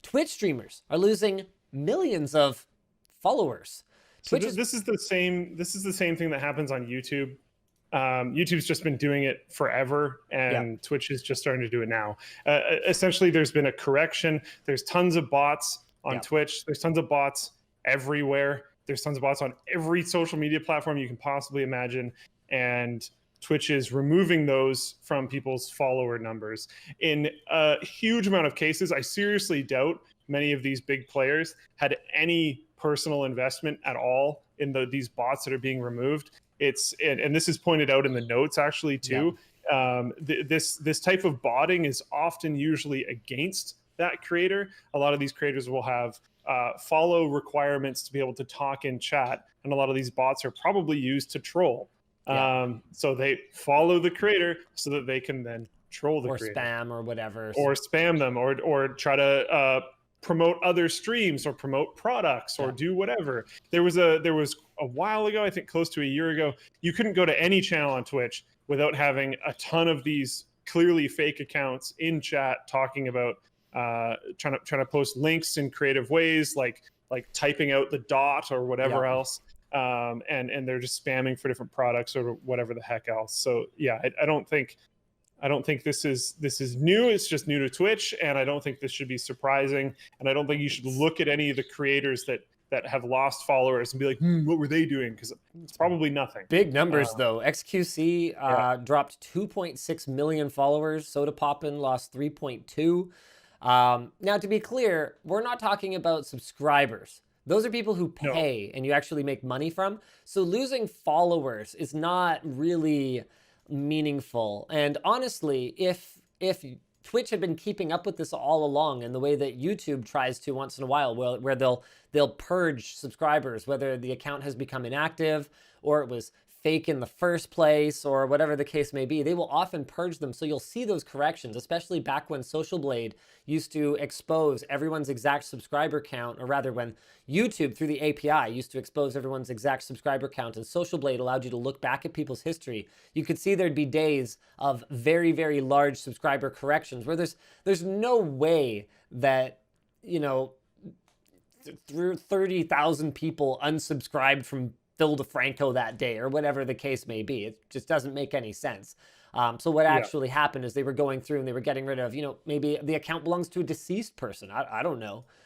Twitch streamers are losing millions of followers. So this is the same thing that happens on YouTube. YouTube's just been doing it forever, and Twitch is just starting to do it now. Essentially, there's been a correction. There's tons of bots on Twitch. There's tons of bots everywhere. There's tons of bots on every social media platform you can possibly imagine, and Twitch is removing those from people's follower numbers. In a huge amount of cases, I seriously doubt many of these big players had any personal investment at all in these bots that are being removed. And this is pointed out in the notes actually too. This type of botting is often usually against that creator. A lot of these creators will have follow requirements to be able to talk in chat, and a lot of these bots are probably used to troll. So they follow the creator so that they can then troll the creator, or spam or whatever, or spam them, or try to promote other streams or promote products or do whatever. There was a while ago, I think close to a year ago, you couldn't go to any channel on Twitch without having a ton of these clearly fake accounts in chat talking about trying to post links in creative ways, like typing out the dot or whatever else. And they're just spamming for different products or whatever the heck else. So yeah, I don't think this is new. It's just new to Twitch, and I don't think this should be surprising. And I don't think you should look at any of the creators that have lost followers and be like, what were they doing? Because it's probably nothing. Big numbers though. XQC dropped 2.6 million followers. Sodapoppin lost 3.2. Now, to be clear, we're not talking about subscribers. Those are people who pay and you actually make money from. So losing followers is not really meaningful. And honestly, if Twitch had been keeping up with this all along, in the way that YouTube tries to once in a while, where they'll purge subscribers, whether the account has become inactive or it was fake in the first place or whatever the case may be, they will often purge them. So you'll see those corrections, especially back when Social Blade used to expose everyone's exact subscriber count, or rather when YouTube through the API used to expose everyone's exact subscriber count, and Social Blade allowed you to look back at people's history. You could see there'd be days of very, very large subscriber corrections where there's no way that, you know, through 30,000 people unsubscribed from Phil DeFranco that day, or whatever the case may be. It just doesn't make any sense. So what actually happened is they were going through and they were getting rid of, you know, maybe the account belongs to a deceased person. I don't know.